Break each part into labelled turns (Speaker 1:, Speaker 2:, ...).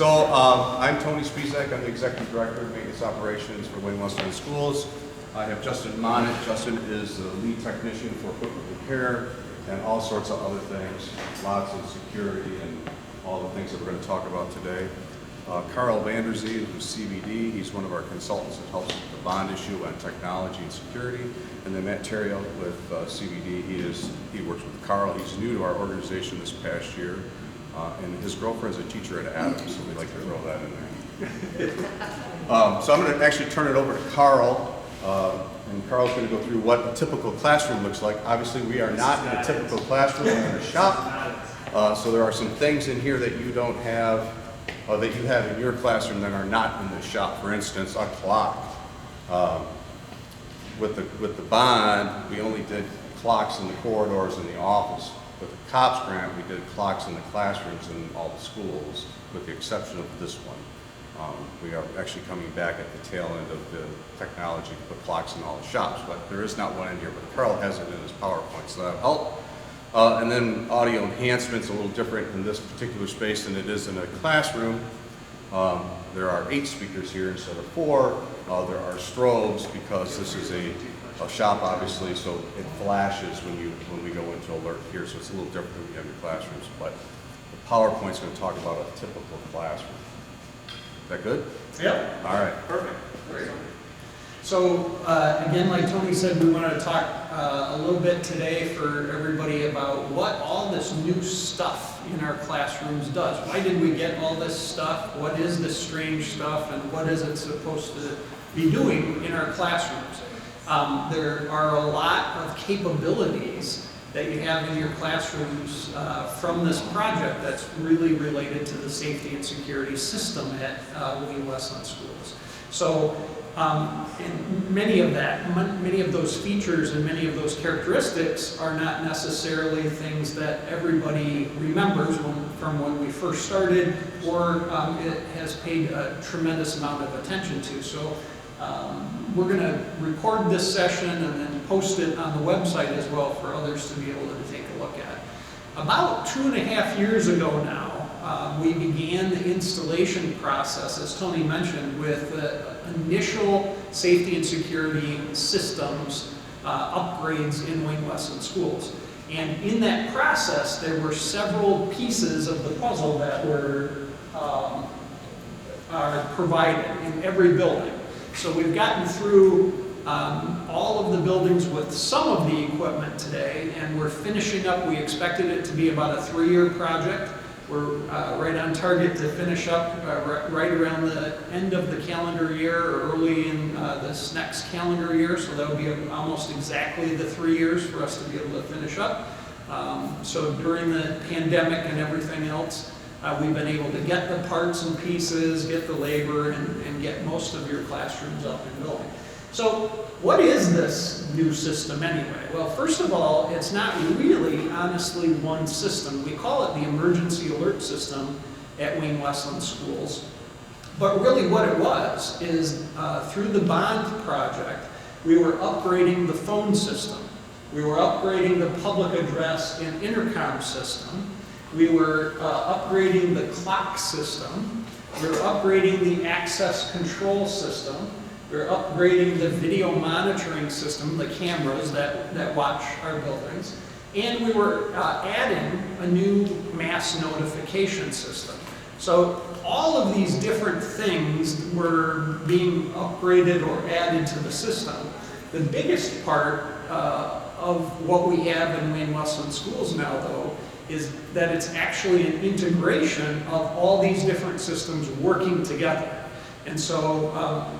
Speaker 1: I'm Tony Spizak. I'm the Executive Director of Maintenance Operations for Wayne Westland Schools. I have Justin Monnet. Justin is the lead technician for equipment repair and all sorts of other things, lots of security and all the things that we're going to talk about today. Carl Vanderzee, who's CVD, he's one of our consultants that helps with the bond issue on technology and security. And then Matt Terrio with CVD, he works with Carl. He's new to our organization this past year. And his girlfriend's a teacher at Adams, so we'd like to throw that in there. So I'm going to actually turn it over to Carl, and Carl's going to go through what a typical classroom looks like. Obviously, we are not in a typical classroom, we're in a shop, so there are some things in here that you don't have, that you have in your classroom that are not in the shop. For instance, a clock. With the bond, we only did clocks in the corridors in the office. With the COPS grant, we did clocks in the classrooms in all the schools, with the exception of this one. We are actually coming back at the tail end of the technology to put clocks in all the shops, but there is not one in here, but Carl has it in his PowerPoint, so that'll help. And then audio enhancement's a little different in this particular space than it is in a classroom. There are 8 speakers here instead of 4. There are strobes because this is a shop, obviously, so it flashes when we go into alert here, so it's a little different than we have in your classrooms. But the PowerPoint's going to talk about a typical classroom. Is that good?
Speaker 2: Yep.
Speaker 1: All right.
Speaker 2: Perfect. Great. So again, like Tony said, we want to talk a little bit today for everybody about what all this new stuff in our classrooms does. Why did we get all this stuff? What is this strange stuff, and what is it supposed to be doing in our classrooms? There are a lot of capabilities that you have in your classrooms from this project that's really related to the safety and security system at Wayne Westland Schools. So and many of those features and many of those characteristics are not necessarily things that everybody remembers from when we first started, or it has paid a tremendous amount of attention to. So we're going to record this session and then post it on the website as well for others to be able to take a look at. About 2.5 years ago now, we began the installation process, as Tony mentioned, with initial safety and security systems upgrades in Wayne Westland Schools. And in that process, there were several pieces of the puzzle that were are provided in every building. So we've gotten through all of the buildings with some of the equipment today, and we're finishing up. We expected it to be about a 3-year project. We're right on target to finish up right around the end of the calendar year or early in this next calendar year. So that'll be almost exactly the 3 years for us to be able to finish up. So during the pandemic and everything else, we've been able to get the parts and pieces, get the labor, and get most of your classrooms up and going. So what is this new system anyway? Well, first of all, it's not really, honestly, one system. We call it the Emergency Alert System at Wayne Westland Schools. But really what it was is through the bond project, we were upgrading the phone system. We were upgrading the public address and intercom system. We were upgrading the clock system. We were upgrading the access control system. We were upgrading the video monitoring system, the cameras that watch our buildings. And we were adding a new mass notification system. So all of these different things were being upgraded or added to the system. The biggest part of what we have in Wayne Westland Schools now, though, is that it's actually an integration of all these different systems working together. And so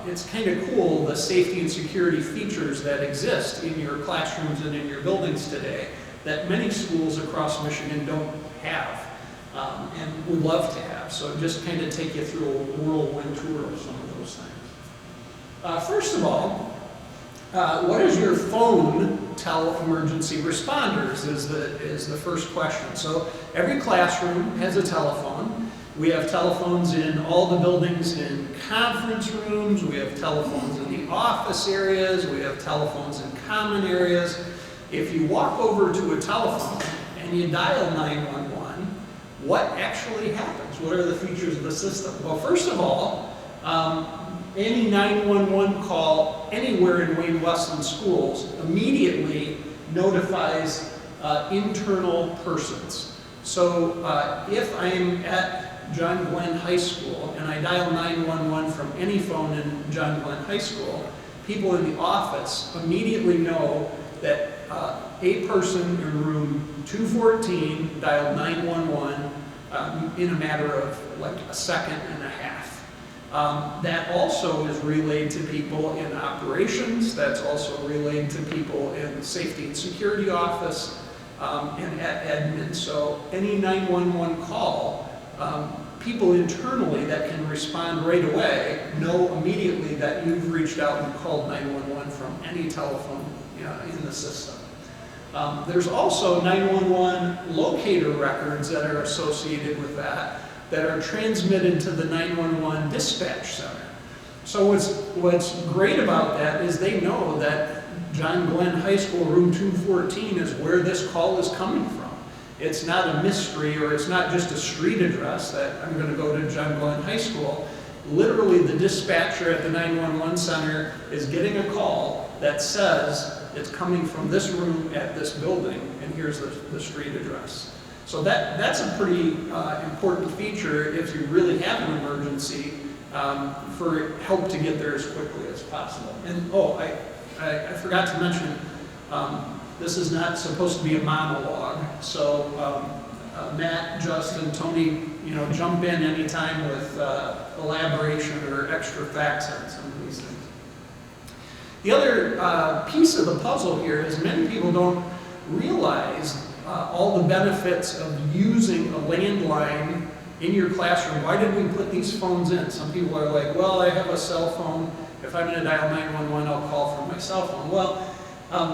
Speaker 2: it's kind of cool, the safety and security features that exist in your classrooms and in your buildings today that many schools across Michigan don't have and would love to have. So just kind of take you through a whirlwind tour of some of those things. First of all, what does your phone tell emergency responders is the first question. So every classroom has a telephone. We have telephones in all the buildings in conference rooms. We have telephones in the office areas. We have telephones in common areas. If you walk over to a telephone and you dial 911, what actually happens? things. What are the features of the system? Well, first of all, any 911 call anywhere in Wayne Westland schools immediately notifies internal persons. So if I'm at John Glenn High School and I dial 911 from any phone in John Glenn High School, people in the office immediately know that a person in room 214 dialed 911 in a matter of like a second and a half. That also is relayed to people in operations. That's also relayed to people in the safety and security office and at admin. So any 911 call, people internally that can respond right away know immediately that you've reached out and called 911 from any telephone in the system. There's also 911 locator records that are associated with that are transmitted to the 911 dispatch center. So what's great about that is they know that John Glenn High School room 214 is where this call is coming from. It's not a mystery, or it's not just a street address that I'm going to go to John Glenn High School. Literally, the dispatcher at the 911 center is getting a call that says it's coming from this room at this building, and here's the street address. So that's a pretty important feature if you really have an emergency, for help to get there as quickly as possible. And I forgot to mention, this is not supposed to be a monologue, so Matt, Justin, Tony, jump in anytime with elaboration or extra facts on some of these things. The other piece of the puzzle here is many people don't realize all the benefits of using a landline in your classroom. Why did we put these phones in? Some people are like, well, I have a cell phone. If I'm going to dial 911, I'll call from my cell phone. Well,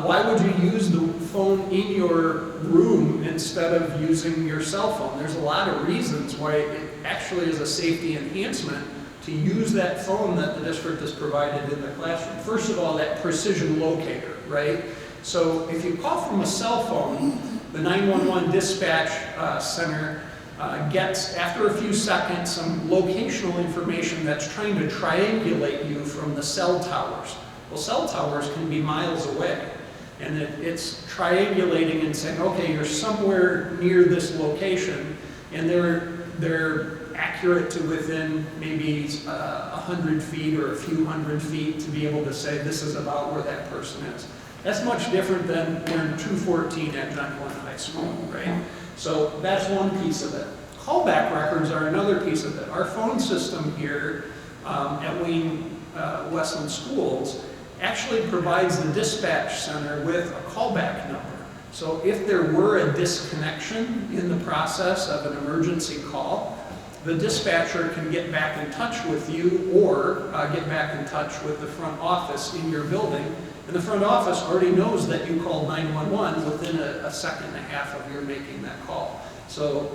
Speaker 2: why would you use the phone in your room instead of using your cell phone? There's a lot of reasons why it actually is a safety enhancement to use that phone that the district has provided in the classroom. First of all, that precision locator, right? So if you call from a cell phone, the 911 dispatch center gets, after a few seconds, some locational information that's trying to triangulate you from the cell towers. Well, cell towers can be miles away, and it's triangulating and saying, okay, you're somewhere near this location, and they're accurate to within maybe 100 feet or a few hundred feet to be able to say this is about where that person is. That's much different than we're in 214 at John Glenn High School, right? So that's one piece of it. Callback records are another piece of it. Our phone system here at Wayne Westland Schools actually provides the dispatch center with a callback number. So if there were a disconnection in the process of an emergency call, the dispatcher can get back in touch with you or get back in touch with the front office in your building. And the front office already knows that you called 911 within a second and a half of your making that call. So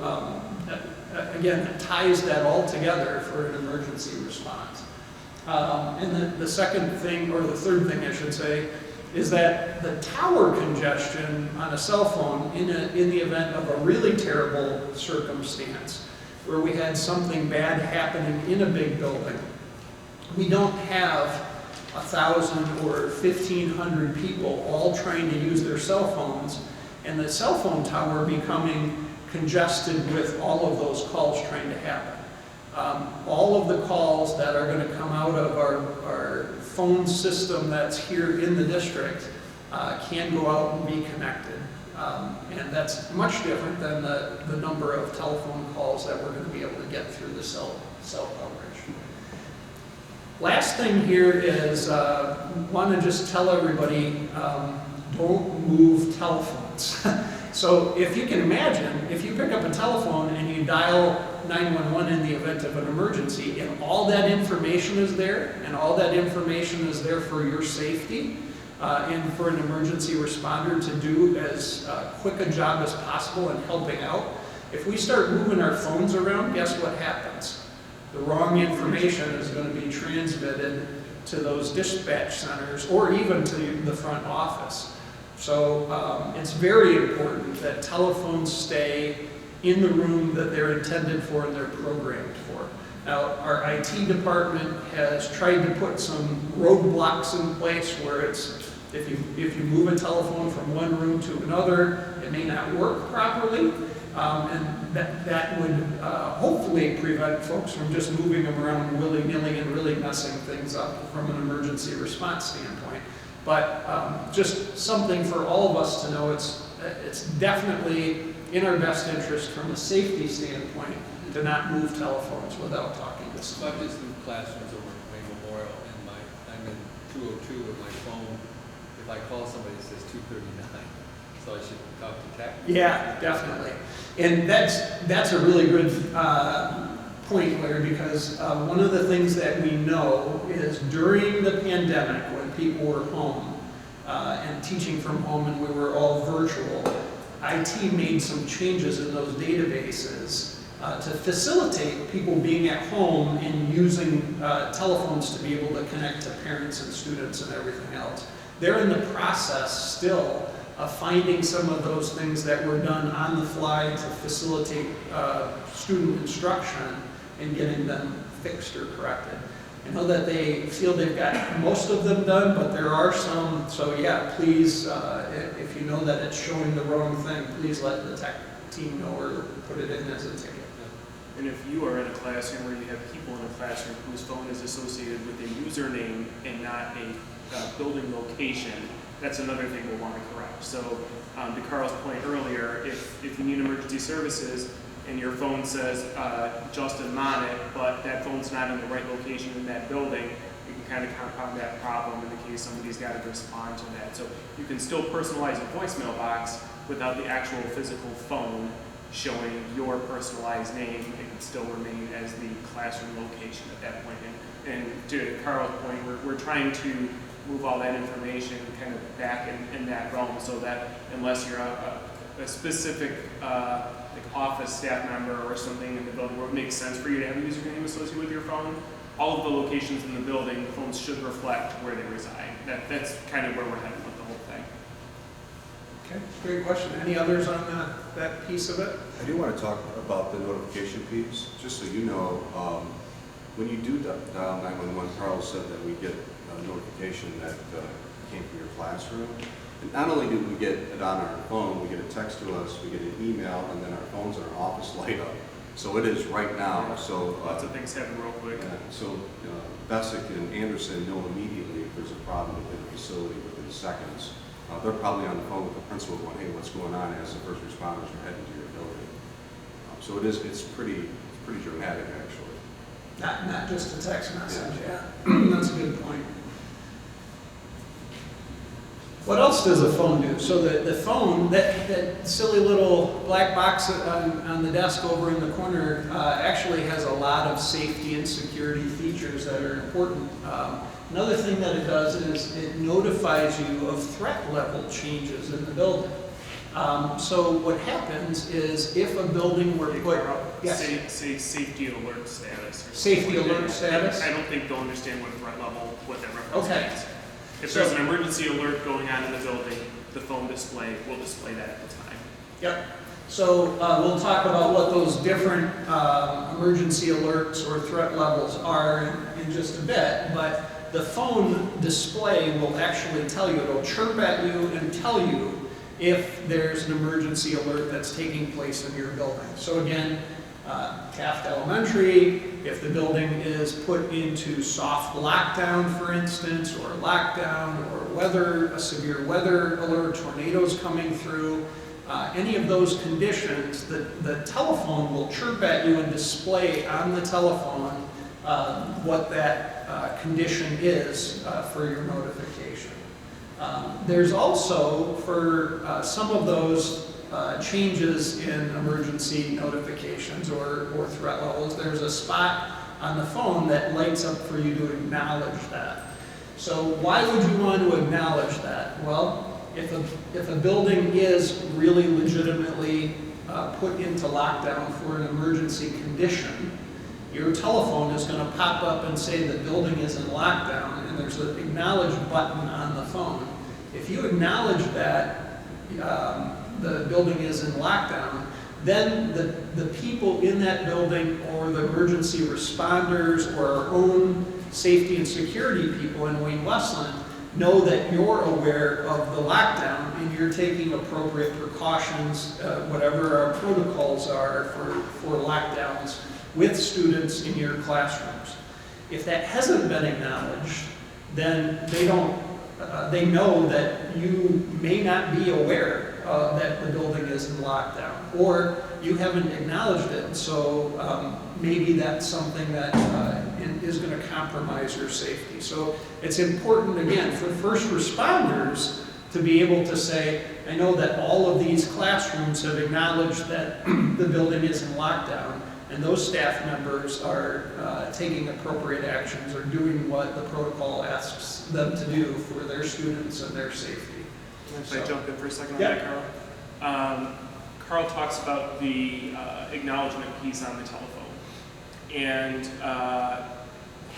Speaker 2: again, it ties that all together for an emergency response. And the second thing, or the third thing I should say, is that the tower congestion on a cell phone in the event of a really terrible circumstance where we had something bad happening in a big building, we don't have 1,000 or 1,500 people all trying to use their cell phones and the cell phone tower becoming congested with all of those calls trying to happen. All of the calls that are going to come out of our phone system that's here in the district can go out and be connected. And that's much different than the number of telephone calls that we're going to be able to get through the cell coverage. Last thing here is, want to just tell everybody, don't move telephones. So if you can imagine, if you pick up a telephone and you dial 911 in the event of an emergency, and all that information is there, and all that information is there for your safety, and for an emergency responder to do as quick a job as possible in helping out. If we start moving our phones around, guess what happens? The wrong information is going to be transmitted to those dispatch centers or even to the front office. So it's very important that telephones stay in the room that they're intended for and they're programmed for. Now, our IT department has tried to put some roadblocks in place where it's, if you move a telephone from one room to another, it may not work properly. And that would hopefully prevent folks from just moving them around willy-nilly and really messing things up from an emergency response standpoint. But just something for all of us to know, it's definitely in our best interest from a safety standpoint to not move telephones without talking to
Speaker 3: So I've
Speaker 2: somebody.
Speaker 3: just moved classrooms over to Wayne Memorial, and I'm in 202 with my phone. If I call somebody, it says 239, so I should talk to tech.
Speaker 2: Yeah, definitely. And that's a really good point, Larry, because one of the things that we know is during the pandemic, when people were home and teaching from home and we were all virtual, IT made some changes in those databases to facilitate people being at home and using telephones to be able to connect to parents and students and everything else. They're in the process still of finding some of those things that were done on the fly to facilitate student instruction and getting them fixed or corrected. I know that they feel they've got most of them done, but there are some, so yeah, please, if you know that it's showing the wrong thing, please let the tech team know or put it in as a ticket.
Speaker 4: And if you are in a classroom where you have people in a classroom whose phone is associated with a username and not a building location, that's another thing we'll want to correct. So to Carl's point earlier, if you need emergency services and your phone says Justin Monnet, but that phone's not in the right location in that building, you can kind of compound that problem in the case somebody's got to respond to that. So you can still personalize a voicemail box without the actual physical phone showing your personalized name. It can still remain as the classroom location at that point. And to Carl's point, we're trying to move all that information kind of back in that realm so that unless you're a specific like office staff member or something in the building where it makes sense for you to have a username associated with your phone, all of the locations in the building, the phones should reflect where they reside. That's kind of where we're headed with the whole thing.
Speaker 2: Okay, great question. Any others on that piece of it?
Speaker 1: I do want to talk about the notification piece, just so you know, when you do dial 911, Carl said that we get a notification that came from your classroom. And not only do we get it on our phone, we get a text to us, we get an email, and then our phones in our office light up. So it is right now. So
Speaker 4: Lots of things happen real quick.
Speaker 1: So Bessick and Anderson know immediately if there's a problem within the facility within seconds. They're probably on the phone with the principal going, hey, what's going on, as the first responders are heading to your building. So it's pretty dramatic, actually.
Speaker 2: Not just a text message, yeah. That's a good point. What else does a phone do? So the phone, that silly little black box on the desk over in the corner actually has a lot of safety and security features that are important. Another thing that it does is it notifies you of threat level changes in the building. So what happens is if a building were put... Yes.
Speaker 4: Say safety alert status.
Speaker 2: Safety alert status?
Speaker 4: I don't think they'll understand what that reference
Speaker 2: Okay.
Speaker 4: means. If there's an emergency alert going on in the building, the phone display will display that at the time.
Speaker 2: Yep. So we'll talk about what those different emergency alerts or threat levels are in just a bit, but the phone display will actually tell you, it'll chirp at you and tell you if there's an emergency alert that's taking place in your building. So again, Taft Elementary, if the building is put into soft lockdown, for instance, or lockdown, or a severe weather alert, tornadoes coming through, any of those conditions, the telephone will chirp at you and display on the telephone what that condition is for your notification. There's also, for some of those changes in emergency notifications or threat levels, there's a spot on the phone that lights up for you to acknowledge that. So why would you want to acknowledge that? Well, if a building is really legitimately put into lockdown for an emergency condition, your telephone is going to pop up and say the building is in lockdown, and there's an acknowledge button on the phone. If you acknowledge that the building is in lockdown, then the people in that building or the emergency responders or our own safety and security people in Wayne Westland know that you're aware of the lockdown and you're taking appropriate precautions, whatever our protocols are for lockdowns with students in your classrooms. If that hasn't been acknowledged, then they know that you may not be aware that the building is in lockdown, or you haven't acknowledged it, so maybe that's something that is going to compromise your safety. So it's important, again, for first responders to be able to say, I know that all of these classrooms have acknowledged that the building is in lockdown, and those staff members are taking appropriate actions or doing what the protocol asks them to do for their students and their safety.
Speaker 4: If I jump in for a second on
Speaker 2: Yeah.
Speaker 4: that, Carl. Carl talks about the acknowledgement piece on the telephone. And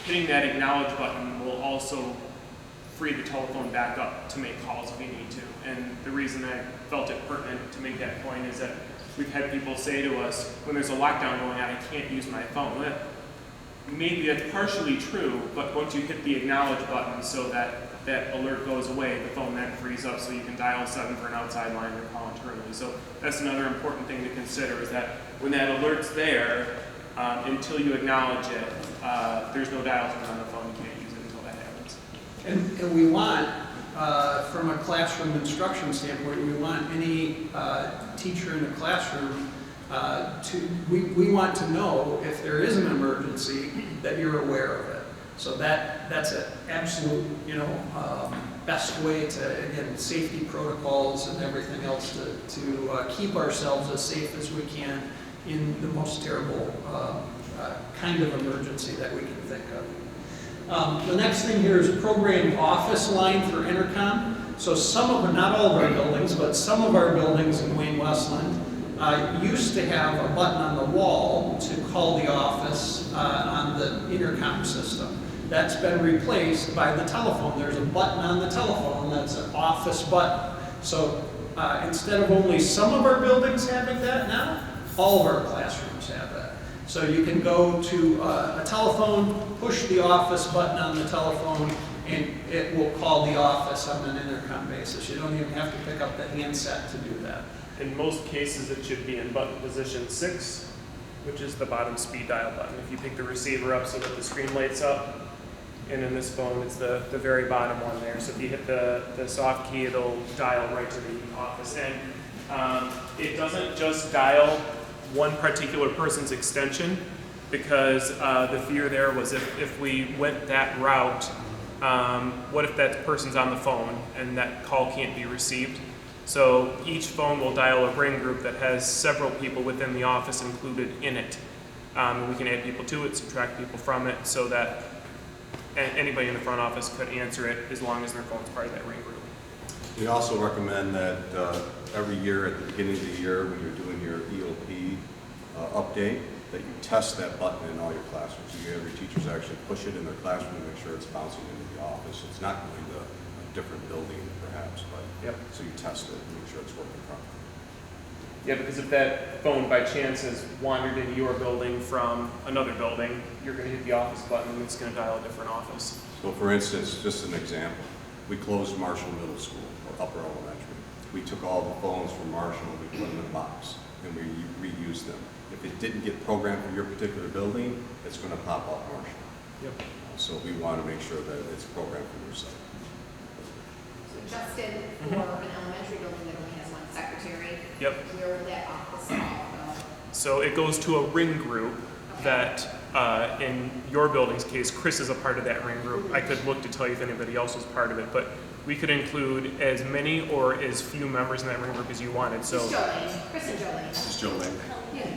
Speaker 4: hitting that acknowledge button will also free the telephone back up to make calls if you need to. And the reason I felt it pertinent to make that point is that we've had people say to us, when there's a lockdown going on, I can't use my phone. Well, maybe that's partially true, but once you hit the acknowledge button so that that alert goes away, the phone then frees up so you can dial 7 for an outside line or call internally. So that's another important thing to consider, is that when that alert's there, until you acknowledge it, there's no dial tone on the phone. You can't use it until that happens.
Speaker 2: And we want, from a classroom instruction standpoint, we want any teacher in the classroom we want to know if there is an emergency that you're aware of it. So that's an absolute, best way to, again, safety protocols and everything else to keep ourselves as safe as we can in the most terrible kind of emergency that we can think of. The next thing here is program office line for intercom. So some of, not all of our buildings, but some of our buildings in Wayne Westland used to have a button on the wall to call the office on the intercom system. That's been replaced by the telephone. There's a button on the telephone that's an office button. So instead of only some of our buildings having that now, all of our classrooms have that. So you can go to a telephone, push the office button on the telephone, and it will call the office on an intercom basis. You don't even have to pick up the handset to do that.
Speaker 5: In most cases, it should be in button position 6, which is the bottom speed dial button. If you pick the receiver up so that the screen lights up, and in this phone, it's the very bottom one there. So if you hit the soft key, it'll dial right to the office. And it doesn't just dial one particular person's extension, because the fear there was if we went that route, what if that person's on the phone and that call can't be received? So each phone will dial a ring group that has several people within the office included in it. And we can add people to it, subtract people from it, so that anybody in the front office could answer it as long as their phone's part of that ring group.
Speaker 1: We also recommend that every year at the beginning of the year, when you're doing your EOP update, that you test that button in all your classrooms. So you have your teachers actually push it in their classroom to make sure it's bouncing into the office. It's not going to a different building, perhaps, but so you test it and make sure it's working properly.
Speaker 5: Yeah, because if that phone by chance has wandered into your building from another building, you're going to hit the office button and it's going to dial a different office.
Speaker 1: So for instance, just an example, we closed Marshall Middle School, or Upper Elementary. We took all the phones from Marshall and we put them in a box and we reused them. If it didn't get programmed for your particular building, it's going to pop up Marshall.
Speaker 5: Yep.
Speaker 1: So we want to make sure that it's programmed for your site.
Speaker 6: So Justin, for an elementary building that only has one secretary,
Speaker 5: Yep.
Speaker 6: where would that office all go?
Speaker 5: So it goes to a ring group that, in your building's case, Chris is a part of that ring group. I could look to tell you if anybody else was part of it, but we could include as many or as few members in that ring group as you wanted. So,
Speaker 6: Just Jolene, Chris and Jolene.
Speaker 1: Just Jolene.
Speaker 6: Yeah.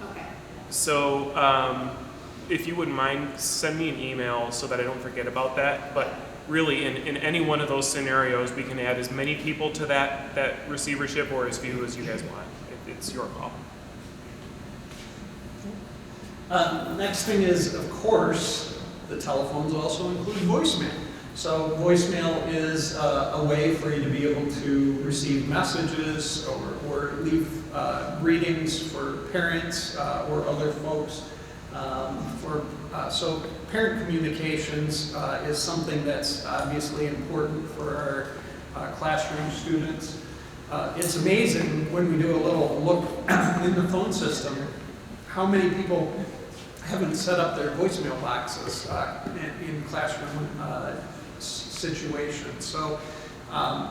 Speaker 6: Okay.
Speaker 5: so if you wouldn't mind, send me an email so that I don't forget about that. But really, in any one of those scenarios, we can add as many people to that receivership or as few as you guys want. It's your call.
Speaker 2: Next thing is, of course, the telephones also include voicemail. So voicemail is a way for you to be able to receive messages or leave readings for parents or other folks. So parent communications is something that's obviously important for our classroom students. It's amazing when we do a little look in the phone system, how many people haven't set up their voicemail boxes in classroom situations. So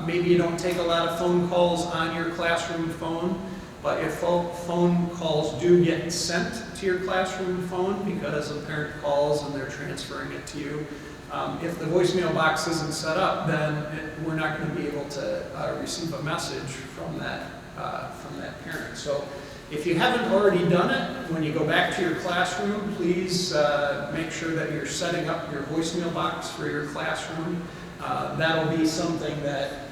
Speaker 2: maybe you don't take a lot of phone calls on your classroom phone, but if phone calls do get sent to your classroom phone because a parent calls and they're transferring it to you, if the voicemail box isn't set up, then we're not going to be able to receive a message from that parent. So if you haven't already done it, when you go back to your classroom, please make sure that you're setting up your voicemail box for your classroom. That'll be something that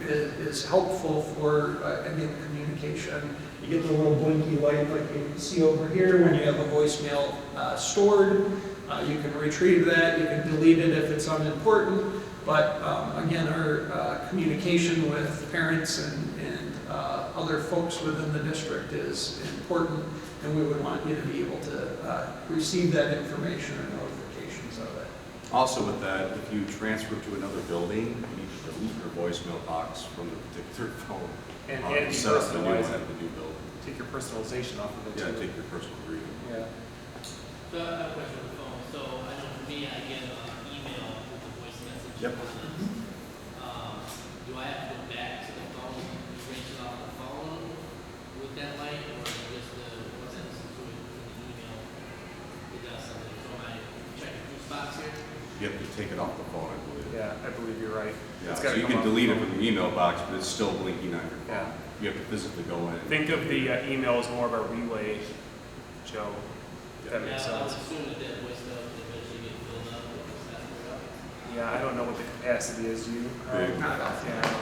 Speaker 2: is helpful for, again, communication. You get the little blinky light like you see over here when you have a voicemail stored. You can retrieve that, you can delete it if it's unimportant, but again, our communication with parents and other folks within the district is important, and we would want you to be able to receive that information and notifications of it.
Speaker 1: Also with that, if you transfer to another building, you need to delete your voicemail box from the particular phone.
Speaker 5: And
Speaker 1: set up the new one
Speaker 5: personalize
Speaker 1: at
Speaker 5: it.
Speaker 1: the new building.
Speaker 5: Take your personalization off of it
Speaker 1: Yeah,
Speaker 5: too.
Speaker 1: take your personal reading.
Speaker 5: Yeah.
Speaker 7: So I have a question on the phone. So I know for me, I get an email with a voice message.
Speaker 1: Yep.
Speaker 7: on it. Do I have to go back to the phone, erase it off the phone with that light, or just once I listen to it in the email, it does something? So am I checking two spots here?
Speaker 1: You have to take it off the phone, I believe.
Speaker 5: Yeah, I believe you're right.
Speaker 1: Yeah,
Speaker 5: It's
Speaker 1: so
Speaker 5: gotta
Speaker 1: you
Speaker 5: come
Speaker 1: can
Speaker 5: off the
Speaker 1: delete it
Speaker 5: phone.
Speaker 1: from the email box, but it's still blinking on your phone.
Speaker 5: Yeah.
Speaker 1: You have to physically go in.
Speaker 5: Think of the email as more of a relay, Joe. If that makes
Speaker 7: Yeah, I would
Speaker 5: sense.
Speaker 7: assume that voicemail would eventually get filled up or saturated up.
Speaker 5: Yeah, I don't know what the capacity is. You?
Speaker 1: Big.
Speaker 2: Not off.
Speaker 5: Yeah, I don't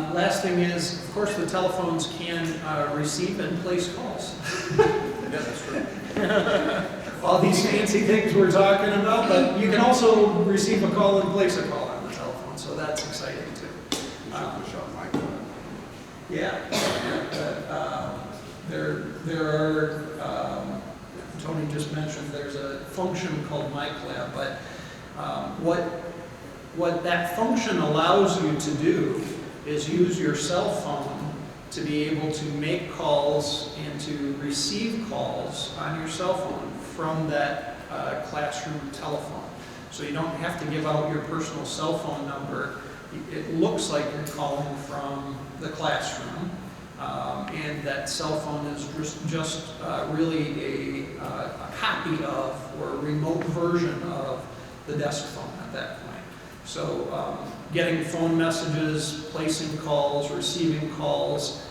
Speaker 5: know.
Speaker 2: Last thing is, of course, the telephones can receive and place calls.
Speaker 1: Yeah, that's true.
Speaker 2: All these fancy things we're talking about, but you can also receive a call and place a call on the telephone, so that's exciting too.
Speaker 1: You should push out my phone.
Speaker 2: Yeah, there are, Tony just mentioned, there's a function called MyClab, but what that function allows you to do is use your cell phone to be able to make calls and to receive calls on your cell phone from that classroom telephone. So you don't have to give out your personal cell phone number. It looks like you're calling from the classroom, and that cell phone is just really a copy of or a remote version of the desk phone at that point. So getting phone messages, placing calls, receiving calls,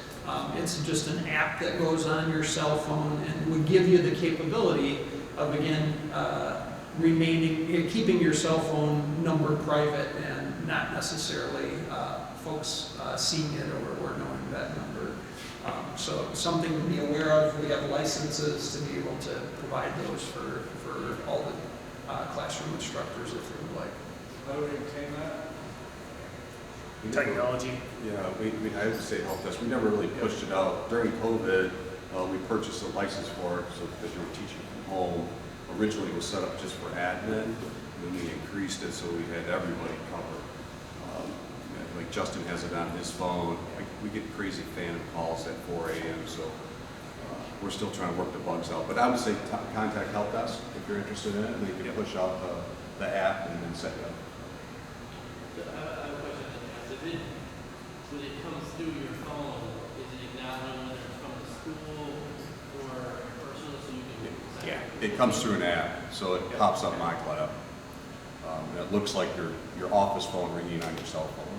Speaker 2: it's just an app that goes on your cell phone and would give you the capability of, again, keeping your cell phone number private and not necessarily folks seeing it or knowing that number. So something to be aware of. We have licenses to be able to provide those for all the classroom instructors if they would like.
Speaker 3: How do we obtain that?
Speaker 5: Technology.
Speaker 1: Yeah, I would say helped us. We never really pushed it out. During COVID, we purchased a license for it, so because we were teaching from home. Originally, it was set up just for admin, and then we increased it so we had everybody covered. Like Justin has it on his phone. We get crazy phantom calls at 4 a.m., so we're still trying to work the bugs out. But I would say contact help desk if you're interested in it, and they can push out the app and then set it up.
Speaker 7: So I have a question on that. So when it comes through your phone, is it acknowledging whether it's from the school or personal, so you can?
Speaker 5: Yeah.
Speaker 1: It comes through an app, so it pops up MyClap. And it looks like your office phone ringing on your cell phone.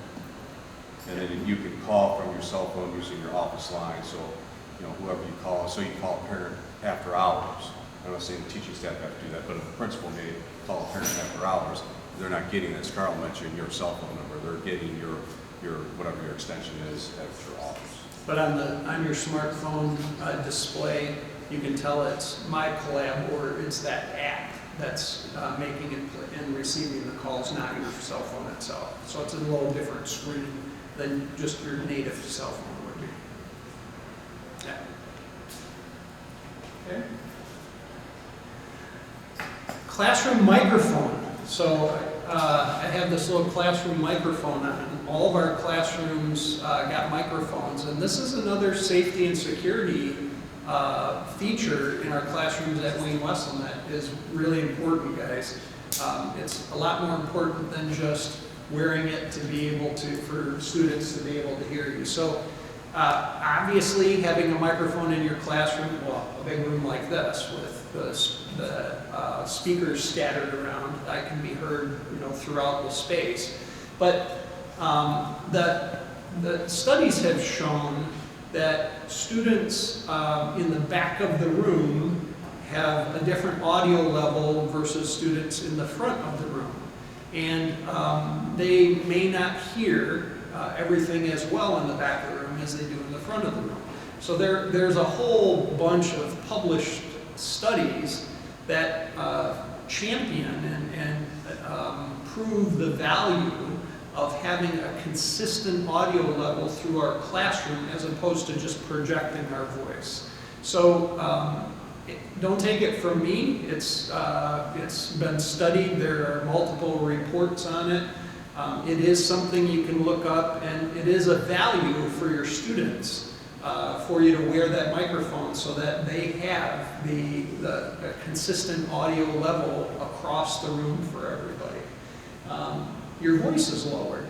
Speaker 1: And then you can call from your cell phone using your office line, so whoever you call, so you call a parent after hours. I'm not saying the teaching staff have to do that, but if the principal may call a parent after hours, they're not getting, as Carl mentioned, your cell phone number. They're getting your whatever your extension is at your office.
Speaker 2: But on your smartphone display, you can tell it's my collab or it's that app that's making it and receiving the calls, not your cell phone itself. So it's a little different screen than just your native cell phone would be. Yeah. Okay. Classroom microphone. So I have this little classroom microphone on. All of our classrooms got microphones, and this is another safety and security feature in our classrooms at Wayne Westland that is really important, guys. It's a lot more important than just wearing it to be able to, for students to be able to hear you. So obviously having a microphone in your classroom, well, a big room like this with the speakers scattered around, I can be heard, throughout the space. But the studies have shown that students in the back of the room have a different audio level versus students in the front of the room. And they may not hear everything as well in the back of the room as they do in the front of the room. So there's a whole bunch of published studies that champion and prove the value of having a consistent audio level through our classroom as opposed to just projecting our voice. So don't take it from me. It's been studied. There are multiple reports on it. It is something you can look up, and it is a value for your students for you to wear that microphone so that they have the consistent audio level across the room for everybody. Your voice is lowered.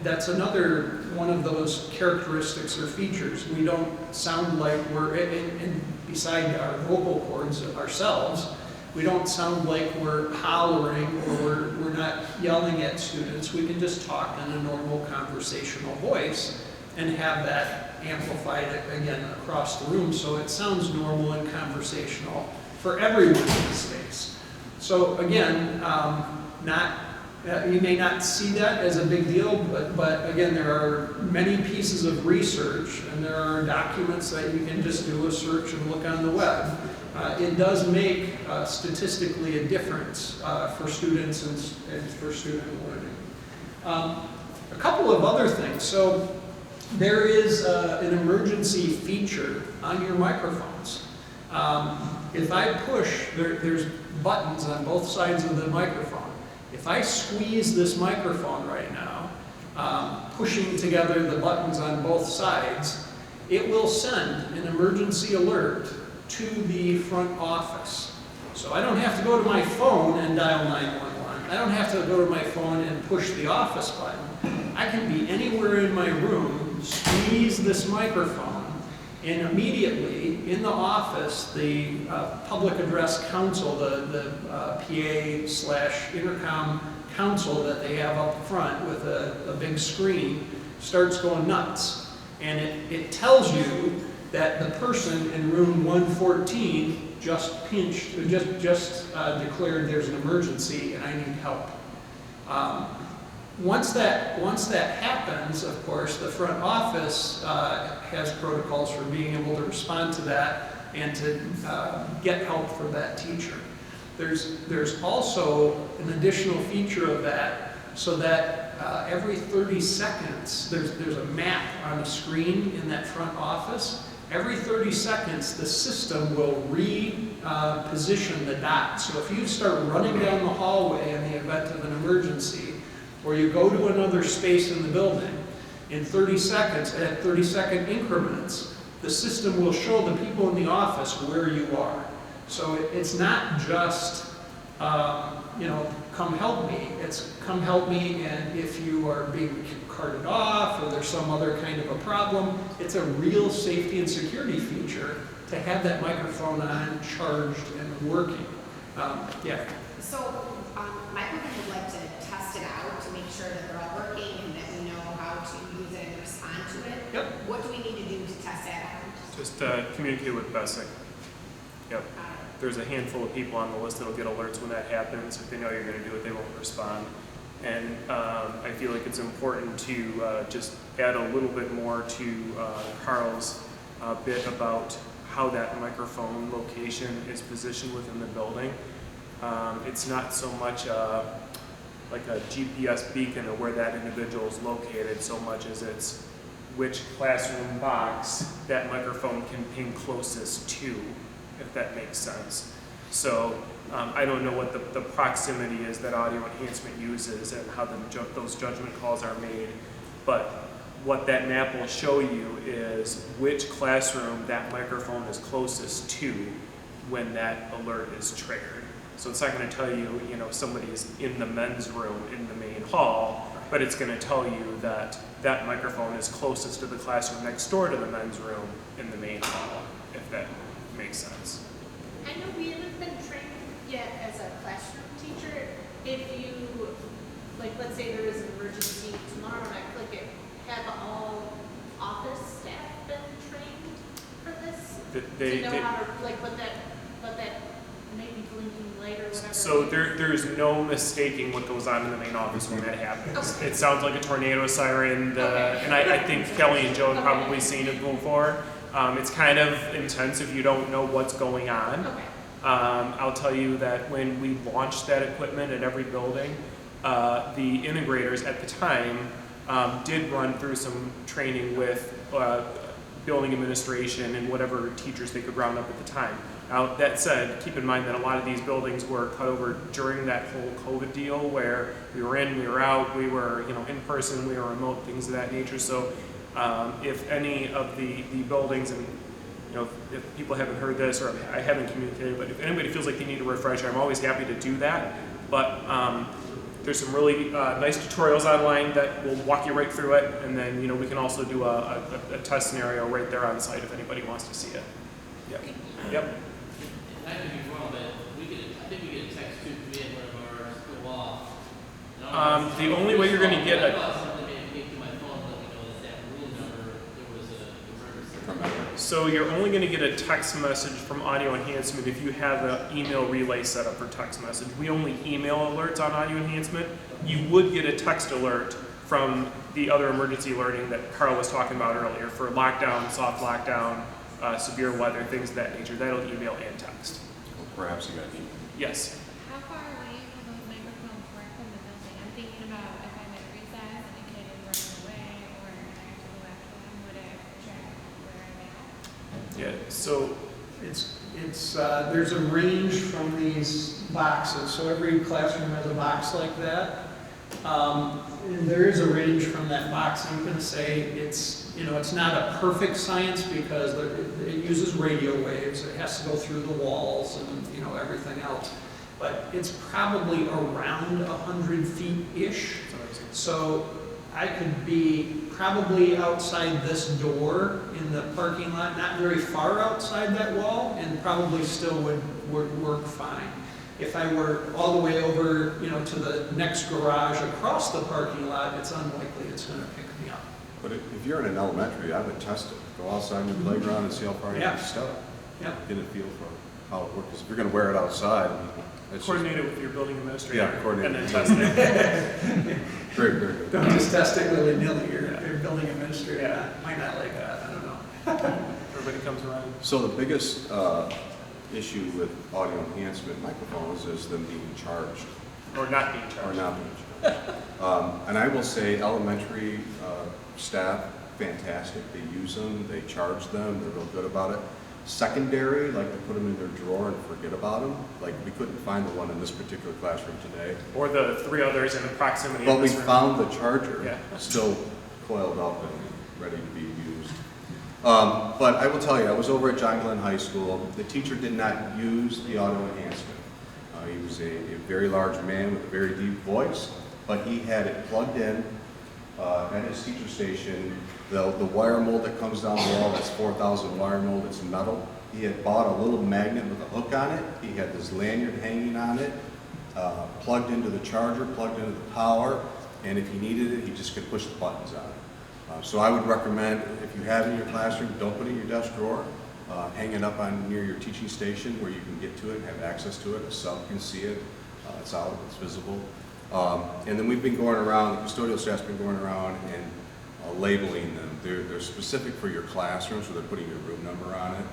Speaker 2: That's another one of those characteristics or features. We don't sound like we're, and beside our vocal cords ourselves, we don't sound like we're hollering or we're not yelling at students. We can just talk in a normal conversational voice and have that amplified again across the room so it sounds normal and conversational for everyone in the space. So again, you may not see that as a big deal, but again, there are many pieces of research and there are documents that you can just do a search and look on the web. It does make statistically a difference for students and for student learning. A couple of other things. So there is an emergency feature on your microphones. If I push, there's buttons on both sides of the microphone. If I squeeze this microphone right now, pushing together the buttons on both sides, it will send an emergency alert to the front office. So I don't have to go to my phone and dial 911. I don't have to go to my phone and push the office button. I can be anywhere in my room, squeeze this microphone, and immediately in the office, the public address console, the PA/intercom console that they have up front with a big screen starts going nuts. And it tells you that the person in room 114 just declared there's an emergency and I need help. Once that happens, of course, the front office has protocols for being able to respond to that and to get help for that teacher. There's also an additional feature of that so that every 30 seconds, there's a map on a screen in that front office. Every 30 seconds, the system will reposition the dot. So if you start running down the hallway in the event of an emergency, or you go to another space in the building, in 30 seconds, at 30-second increments, the system will show the people in the office where you are. So it's not just, come help me. It's come help me, and if you are being carted off or there's some other kind of a problem, it's a real safety and security feature to have that microphone on, charged, and working. Yeah.
Speaker 6: So microphone would like to test it out to make sure that they're all working and that we know how to use it and respond to it.
Speaker 2: Yep.
Speaker 6: What do we need to do to test that out?
Speaker 5: Just communicate with BESIC. Yep. There's a handful of people on the list that'll get alerts when that happens. If they know you're going to do it, they won't respond. And I feel like it's important to just add a little bit more to Carl's bit about how that microphone location is positioned within the building. It's not so much like a GPS beacon of where that individual is located, so much as it's which classroom box that microphone can ping closest to, if that makes sense. So I don't know what the proximity is that audio enhancement uses and how those judgment calls are made, but what that map will show you is which classroom that microphone is closest to when that alert is triggered. So it's not going to tell you, you know, somebody's in the men's room in the main hall, but it's going to tell you that that microphone is closest to the classroom next door to the men's room in the main hall, if that makes sense.
Speaker 8: I know we haven't been trained yet as a classroom teacher. If you, like, let's say there is an emergency tomorrow and I click it, have all office staff been trained for this? To know how to, like, what that maybe blinking light or whatever.
Speaker 5: So there's no mistaking what goes on in the main office when that happens.
Speaker 8: Okay.
Speaker 5: It sounds like a tornado siren,
Speaker 8: Okay.
Speaker 5: and I think Kelly and Joe have
Speaker 8: Okay.
Speaker 5: probably seen it before. It's kind of intense if you don't know what's going on.
Speaker 8: Okay.
Speaker 5: I'll tell you that when we launched that equipment at every building, the integrators at the time did run through some training with building administration and whatever teachers they could round up at the time. Now, that said, keep in mind that a lot of these buildings were cut over during that whole COVID deal where we were in, we were out, we were, you know, in person, we were remote, things of that nature. So if any of the buildings, and you know, if people haven't heard this or I haven't communicated, but if anybody feels like they need a refresher, I'm always happy to do that. But there's some really nice tutorials online that will walk you right through it, and then, you know, we can also do a test scenario right there on site if anybody wants to see it. Yep. Yep.
Speaker 7: I could be wrong, but I think we get a text too, we had one of ours go off.
Speaker 5: The only way you're going to get
Speaker 7: I
Speaker 5: a
Speaker 7: thought something came to my phone, let me know that room number, there was an emergency.
Speaker 5: So you're only going to get a text message from audio enhancement if you have an email relay set up for text message. We only email alerts on audio enhancement. You would get a text alert from the other emergency alerting that Carl was talking about earlier for lockdown, soft lockdown, severe weather, things of that nature. That'll email and text.
Speaker 1: Well, perhaps you got an email.
Speaker 5: Yes.
Speaker 9: How far away can those microphones work from the building? I'm thinking about if I'm at recess and a kid is running away or I have to go after them, would it check where I'm at?
Speaker 5: Yeah. So
Speaker 2: It's there's a range from these boxes, so every classroom has a box like that. And there is a range from that box. I'm going to say it's, you know, it's not a perfect science because it uses radio waves. It has to go through the walls and, you know, everything else. But it's probably around 100 feet-ish. So I could be probably outside this door in the parking lot, not very far outside that wall, and probably still would work fine. If I were all the way over, you know, to the next garage across the parking lot, it's unlikely it's going to pick me up.
Speaker 1: But if you're in an elementary, I would test it. Go outside in the playground and see how far you
Speaker 2: Yeah.
Speaker 1: can step.
Speaker 2: Yeah.
Speaker 1: Get a feel for how it works. 'Cause if you're going to wear it outside, it's
Speaker 5: coordinate it with your building administrator.
Speaker 1: Yeah, coordinate
Speaker 5: and then
Speaker 1: it.
Speaker 5: test it.
Speaker 1: very, very good.
Speaker 2: Don't just test it willy-nilly. Your building administrator
Speaker 5: Yeah.
Speaker 2: might not like that. I don't know.
Speaker 5: Everybody comes around.
Speaker 1: So the biggest issue with audio enhancement microphones is them being charged
Speaker 5: Or not being
Speaker 1: or
Speaker 5: charged.
Speaker 1: not being charged. And I will say elementary staff, fantastic. They use them, they charge them, they're real good about it. Secondary, like to put them in their drawer and forget about them. Like we couldn't find the one in this particular classroom today.
Speaker 5: Or the three others in the proximity
Speaker 1: But
Speaker 5: of
Speaker 1: we
Speaker 5: this room.
Speaker 1: found the charger
Speaker 5: Yeah.
Speaker 1: still coiled up and ready to be used. But I will tell you, I was over at John Glenn High School. The teacher did not use the audio enhancement. He was a very large man with a very deep voice, but he had it plugged in at his teacher station. The wire mold that comes down the wall, that's 4,000 wire mold, it's metal. He had bought a little magnet with a hook on it. He had this lanyard hanging on it, plugged into the charger, plugged into the power, and if he needed it, he just could push the buttons on it. So I would recommend, if you have it in your classroom, don't put it in your desk drawer. Hang it up on near your teaching station where you can get to it and have access to it. A sub can see it. It's out, it's visible. And then we've been going around, the custodial staff's been going around and labeling them. They're specific for your classroom, so they're putting your room number on it.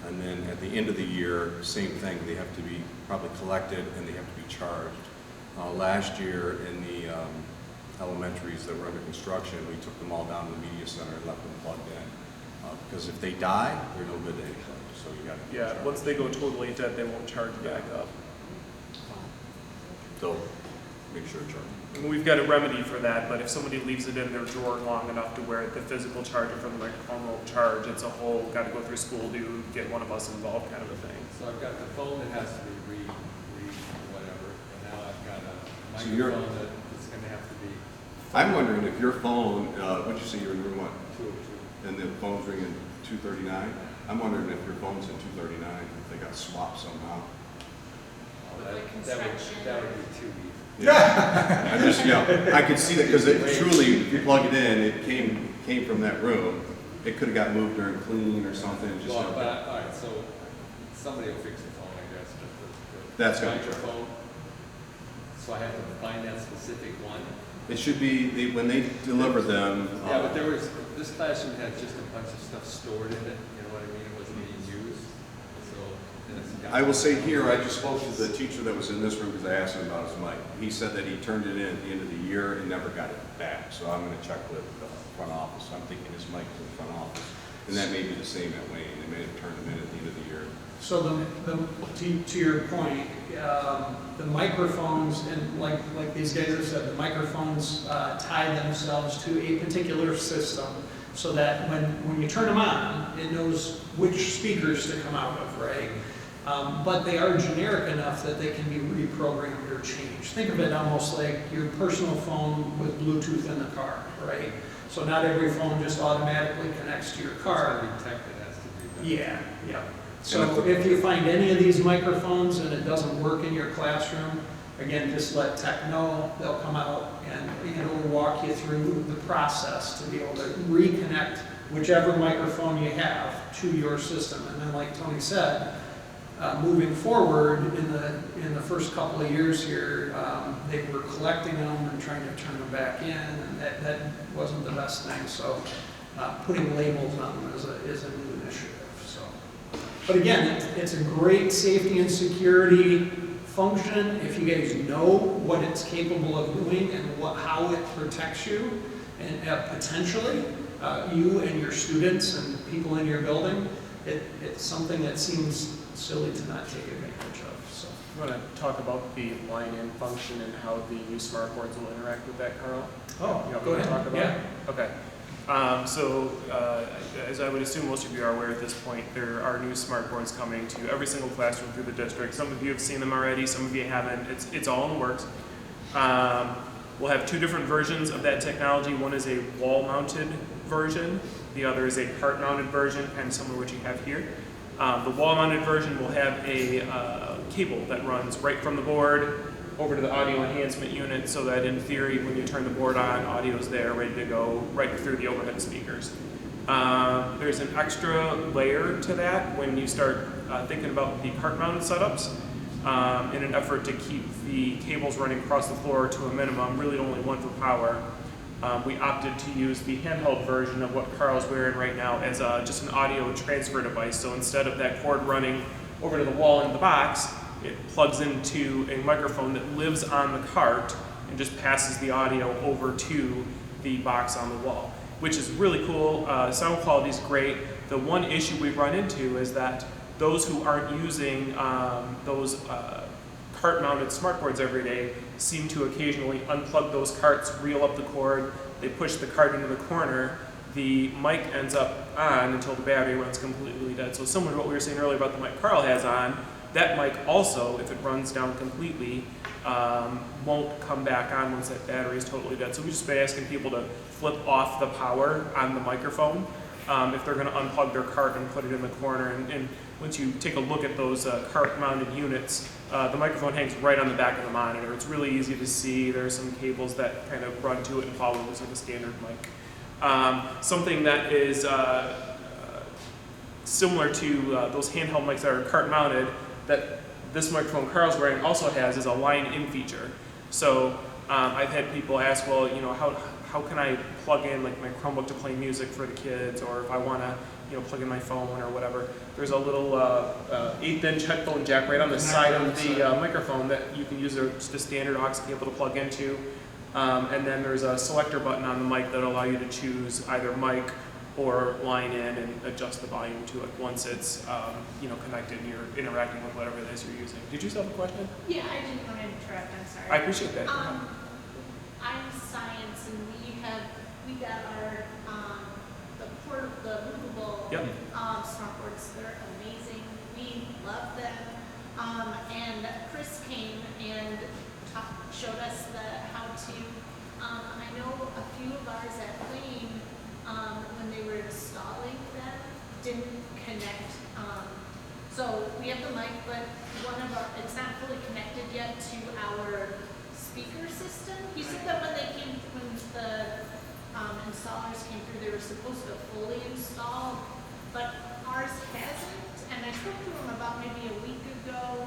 Speaker 1: And then at the end of the year, same thing, they have to be probably collected and they have to be charged. Last year in the elementaries that were under construction, we took them all down to the media center and left them plugged in. Because if they die, they're no good to anybody, so you got to.
Speaker 5: Yeah, once they go totally dead, they won't charge back up.
Speaker 1: So make sure to charge.
Speaker 5: And we've got a remedy for that, but if somebody leaves it in their drawer long enough to where the physical charger from the microphone won't charge, it's a whole, got to go through school, get one of us involved kind of a thing.
Speaker 3: So I've got the phone that has to be whatever, and now I've got a
Speaker 1: So you're-
Speaker 3: microphone that is gonna have to be
Speaker 1: I'm wondering if your phone, what'd you say you're in room what?
Speaker 3: 202.
Speaker 1: And the phone's ringing 239? I'm wondering if your phone's in 239, if they got swapped somehow.
Speaker 3: Oh,
Speaker 8: With the
Speaker 3: that would be too easy.
Speaker 1: Yeah. I'm just, I could see that because it truly, if you plug it in, it came from that room. It could have got moved during cleaning or something. Just
Speaker 3: Well, but, all right, so somebody will fix the phone, I guess, but the
Speaker 1: That's gotta be true.
Speaker 3: microphone. So I have to find that specific one.
Speaker 1: It should be, when they deliver them.
Speaker 3: Yeah, but this classroom had just a bunch of stuff stored in it, you know what I mean? It wasn't being used, so. then it's got-
Speaker 1: I will say here, I just spoke to the teacher that was in this room because I asked him about his mic. He said that he turned it in at the end of the year and never got it back. So I'm going to check with the front office. I'm thinking his mic is in the front office. And that may be the same at Wayne. They may have turned them in at the end of the year.
Speaker 2: So to your point, the microphones, and like these guys have said, the microphones tie themselves to a particular system so that when you turn them on, it knows which speakers to come out of, right? But they are generic enough that they can be reprogrammed or changed. Think of it almost like your personal phone with Bluetooth in the car, right? So not every phone just automatically connects to your car.
Speaker 3: It's gotta be tech that has to be done.
Speaker 2: Yeah. So if you find any of these microphones and it doesn't work in your classroom, again, just let tech know. They'll come out and it'll walk you through the process to be able to reconnect whichever microphone you have to your system. And then like Tony said, moving forward in the first couple of years here, they were collecting them and trying to turn them back in, and that wasn't the best thing. So putting labels on them is a new initiative. So, but again, it's a great safety and security function if you guys know what it's capable of doing and how it protects you and potentially you and your students and people in your building. It's something that seems silly to not take advantage of. So.
Speaker 5: You want to talk about the line-in function and how the new smart boards will interact with that, Carl?
Speaker 2: Oh,
Speaker 5: You want
Speaker 2: go
Speaker 5: me to
Speaker 2: ahead.
Speaker 5: talk about it? Okay. As I would assume most of you are aware at this point, there are new smart boards coming to every single classroom through the district. Some of you have seen them already, some of you haven't. It's all in the works. We'll have two different versions of that technology. One is a wall-mounted version. The other is a cart-mounted version, kind of similar to what you have here. The wall-mounted version will have a cable that runs right from the board over to the audio enhancement unit, so that in theory, when you turn the board on, audio's there, ready to go, right through the overhead speakers. There's an extra layer to that when you start thinking about the cart-mounted setups. In an effort to keep the cables running across the floor to a minimum, really only one for power. We opted to use the handheld version of what Carl's wearing right now as just an audio transfer device. So instead of that cord running over to the wall in the box, it plugs into a microphone that lives on the cart and just passes the audio over to the box on the wall, which is really cool. Sound quality is great. The one issue we run into is that those who aren't using those cart-mounted smartboards every day seem to occasionally unplug those carts, reel up the cord, they push the cart into the corner, the mic ends up on until the battery runs completely dead. So similar to what we were saying earlier about the mic Carl has on, that mic also, if it runs down completely, won't come back on once that battery is totally dead. So we've just been asking people to flip off the power on the microphone if they're going to unplug their cart and put it in the corner. And once you take a look at those cart-mounted units, the microphone hangs right on the back of the monitor. It's really easy to see. There are some cables that kind of run to it and follow this like a standard mic. Something that is similar to those handheld mics that are cart-mounted, that this microphone Carl's wearing also has, is a line-in feature. So I've had people ask, well, you know, how how can I plug in like my Chromebook to play music for the kids, or if I want to, you know, plug in my phone or whatever. There's a little 1/8" headphone jack right on the side of the microphone that you can use just a standard aux cable to plug into. And then there's a selector button on the mic that will allow you to choose either mic or line in and adjust the volume to it once it's you know, connected and you're interacting with whatever it is you're using. Did you still have a question?
Speaker 8: Yeah, I didn't want to interrupt, I'm sorry.
Speaker 5: I appreciate that.
Speaker 8: I'm science, and we got our, the movable,
Speaker 5: Yep.
Speaker 8: smartboards, they're amazing, we love them. And Chris came and showed us how to, I know a few of ours at Wayne, when they were installing them, didn't connect. So we have the mic, but it's not fully connected yet to our speaker system. He said that when the installers came through, they were supposed to fully install, but ours hasn't. And I spoke to him about maybe a week ago.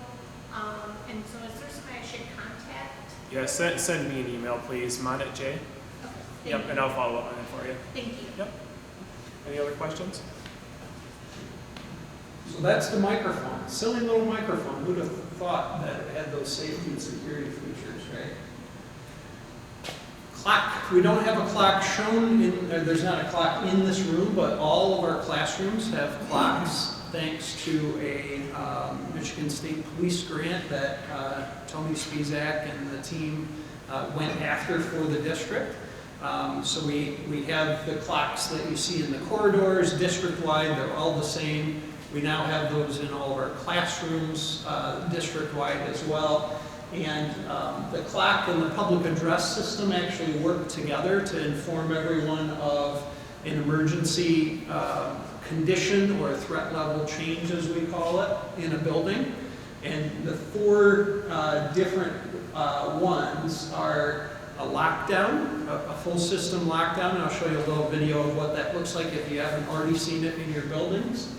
Speaker 8: And so is there somebody I should contact?
Speaker 5: Yeah, send me an email, please, Monit J.
Speaker 8: Okay,
Speaker 5: Yep,
Speaker 8: thank
Speaker 5: and
Speaker 8: you.
Speaker 5: I'll follow up on it for you.
Speaker 8: Thank you.
Speaker 5: Yep. Any other questions?
Speaker 2: So that's the microphone, silly little microphone. Who'd have thought that it had those safety and security features, right? Clock, we don't have a clock shown there's not a clock in this room, but all of our classrooms have clocks thanks to a Michigan State Police grant that Tony Spizak and the team went after for the district. So we have the clocks that you see in the corridors, district-wide, they're all the same. We now have those in all of our classrooms, district-wide as well. And the clock and the public address system actually work together to inform everyone of an emergency condition or a threat level change, as we call it, in a building. And the four different ones are a lockdown, a full system lockdown. And I'll show you a little video of what that looks like if you haven't already seen it in your buildings.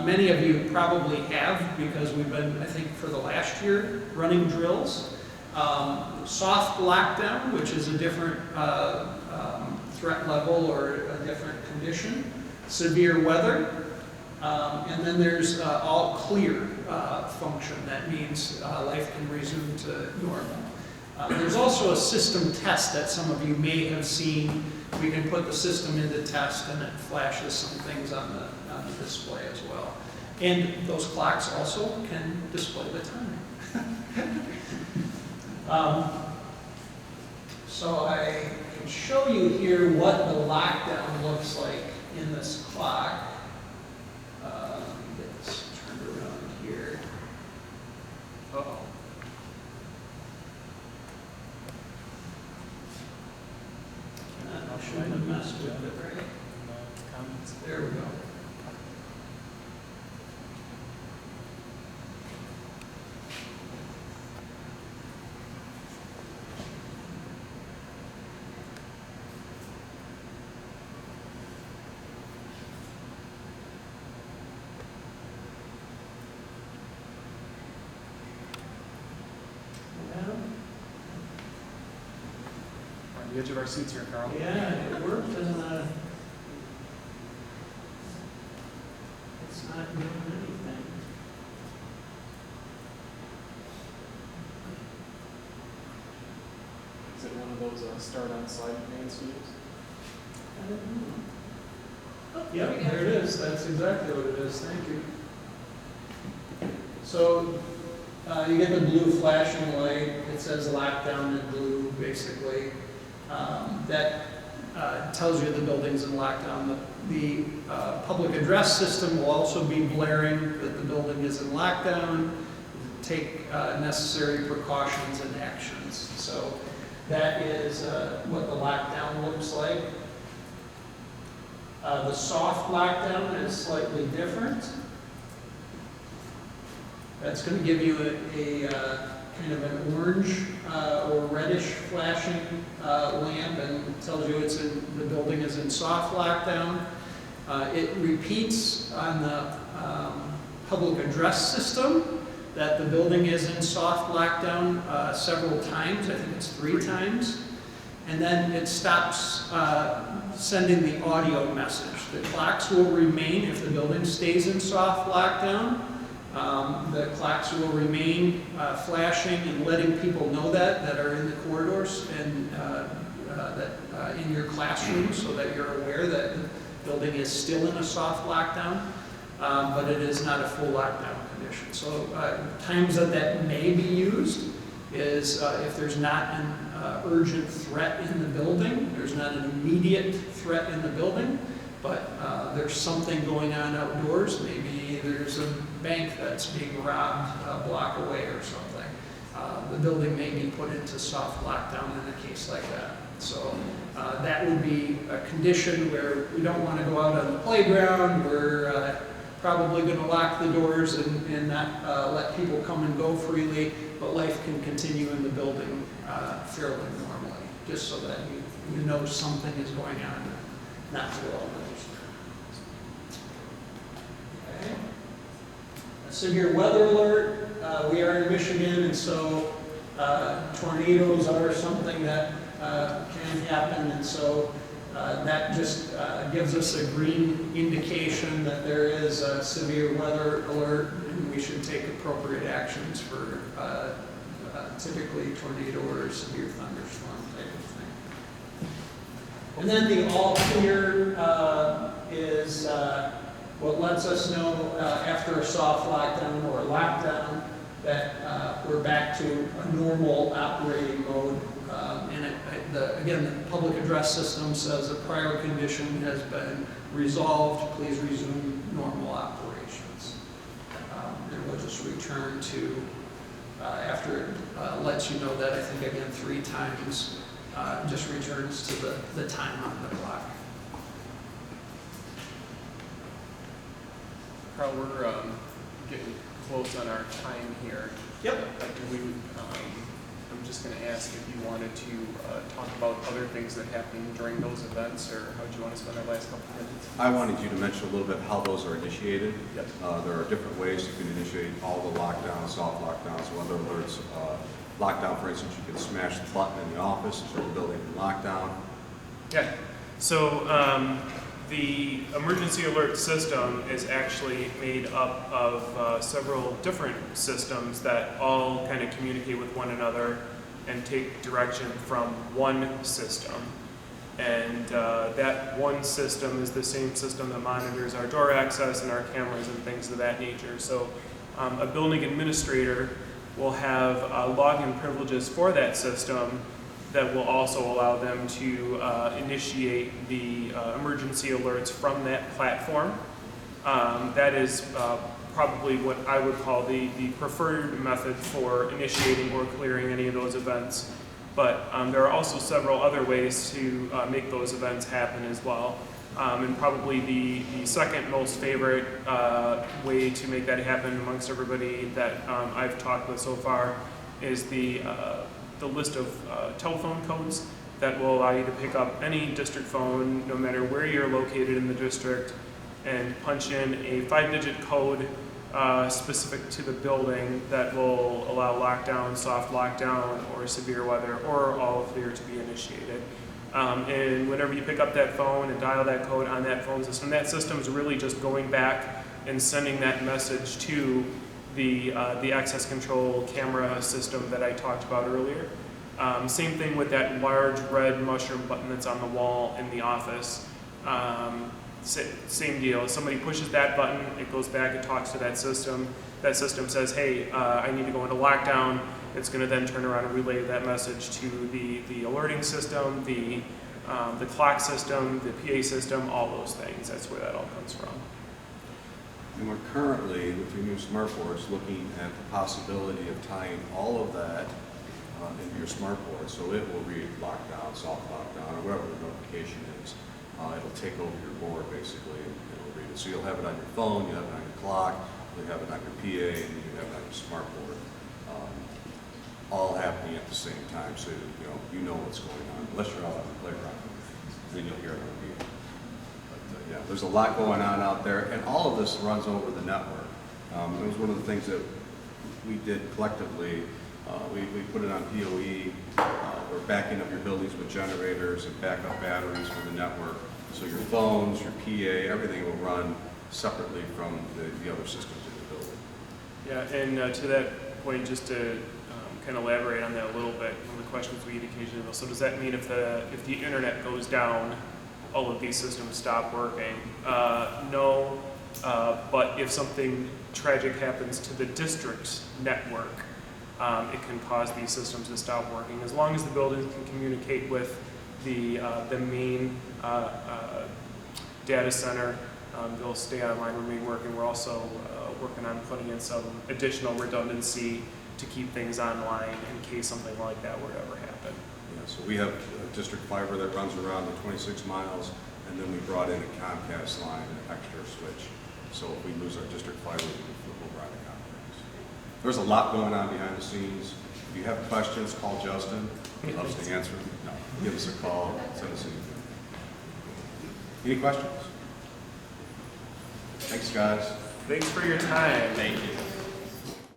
Speaker 2: Many of you probably have, because we've been, I think, for the last year, running drills. Soft lockdown, which is a different threat level or a different condition. Severe weather. And then there's all clear function. That means life can resume to normal. There's also a system test that some of you may have seen. We can put the system into test and it flashes some things on the display as well. And those clocks also can display the time. So I can show you here what the lockdown looks like in this clock. Get this turned around here. Uh-oh. I shouldn't have messed with it, right? There we go.
Speaker 5: We're on the edge of our seats here, Carl.
Speaker 2: Yeah, it worked, and it's not doing anything.
Speaker 5: Is it one of those start on slide commands to use?
Speaker 2: I don't know.
Speaker 8: Oh,
Speaker 2: Yeah,
Speaker 8: we go.
Speaker 2: there it is. That's exactly what it is. Thank you. So you get the blue flashing light. It says lockdown in blue, basically. That tells you the building's in lockdown. The public address system will also be blaring that the building is in lockdown. Take necessary precautions and actions. So that is what the lockdown looks like. The soft lockdown is slightly different. That's going to give you a kind of an orange or reddish flashing lamp, and tells you the building is in soft lockdown. It repeats on the public address system that the building is in soft lockdown several times. I think it's 3 times. and then it stops sending the audio message. The clocks will remain if the building stays in soft lockdown. The clocks will remain flashing and letting people know that are in the corridors and in your classroom, so that you're aware that the building is still in a soft lockdown, but it is not a full lockdown condition. So times that may be used is if there's not an urgent threat in the building, there's not an immediate threat in the building, but there's something going on outdoors. Maybe there's a bank that's being robbed a block away or something. The building may be put into soft lockdown in a case like that. So that would be a condition where we don't want to go out on the playground. We're probably going to lock the doors and not let people come and go freely, but life can continue in the building fairly normally, just so that you know something is going on, not to all those. Okay. So your weather alert, we are in Michigan, and so tornadoes are something that can happen, and so that just gives us a green indication that there is a severe weather alert, and we should take appropriate actions for typically tornado or severe thunderstorm type of thing. And then the all clear is what lets us know after a soft lockdown or a lockdown that we're back to a normal operating mode. Again, the public address system says a prior condition has been resolved. Please resume normal operations. And we'll just return to, after it lets you know that, I think again 3 times, just returns to the time on the clock.
Speaker 5: Carl, we're getting close on our time here.
Speaker 2: Yep.
Speaker 5: I'm just going to ask if you wanted to talk about other things that happened during those events, or how do you want to spend our last couple of minutes?
Speaker 1: I wanted you to mention a little bit how those are initiated.
Speaker 5: Yep.
Speaker 1: There are different ways you can initiate all the lockdowns, soft lockdowns, weather alerts. Lockdown, for instance, you can smash the button in the office and start the building in lockdown.
Speaker 5: Yeah. So the emergency alert system is actually made up of several different systems that all kind of communicate with one another and take direction from one system. And that one system is the same system that monitors our door access and our cameras and things of that nature. So a building administrator will have login privileges for that system that will also allow them to initiate the emergency alerts from that platform. That is probably what I would call the preferred method for initiating or clearing any of those events. But there are also several other ways to make those events happen as well. And probably the second most favorite way to make that happen amongst everybody that I've talked with so far is the list of telephone codes that will allow you to pick up any district phone, no matter where you're located in the district, and punch in a 5-digit code specific to the building that will allow lockdown, soft lockdown, or severe weather, or all clear to be initiated. And whenever you pick up that phone and dial that code on that phone system, that system is really just going back and sending that message to the access control camera system that I talked about earlier. Same thing with that large red mushroom button that's on the wall in the office. Same deal. Somebody pushes that button, it goes back, it talks to that system. That system says, hey, I need to go into lockdown. It's going to then turn around and relay that message to the alerting system, the clock system, the PA system, all those things. That's where that all comes from.
Speaker 1: And we're currently, with your new smart boards, looking at the possibility of tying all of that into your smart board, so it will read lockdown, soft lockdown, or whatever the notification is. It'll take over your board, basically, and it'll read it. So you'll have it on your phone, you'll have it on your clock, you'll have it on your PA, and you have it on your smart board. All happening at the same time, so you know what's going on. Unless you're out on the playground, then you'll hear it on the radio. But yeah, there's a lot going on out there, and all of this runs over the network. It was one of the things that we did collectively. We put it on POE We're backing up your buildings with generators and backup batteries for the network. So your phones, your PA, everything will run separately from the other systems in the building.
Speaker 5: Yeah, and to that point, just to kind of elaborate on that a little bit, one of the questions we get occasionally, so does that mean if the internet goes down, all of these systems stop working? No, but if something tragic happens to the district's network, it can cause these systems to stop working. As long as the buildings can communicate with the main data center, they'll stay online, remain working. We're also working on putting in some additional redundancy to keep things online in case something like that were to ever happen.
Speaker 1: Yeah, so we have district fiber that runs around the 26 miles, and then we brought in a Comcast line, an extra switch. So if we lose our district fiber, we can flip over on a Comcast. There's a lot going on behind the scenes. If you have questions, call Justin. He loves to answer them. No, give us a call, send us an email. Any questions? Thanks, guys.
Speaker 5: Thanks for your time.
Speaker 7: Thank you.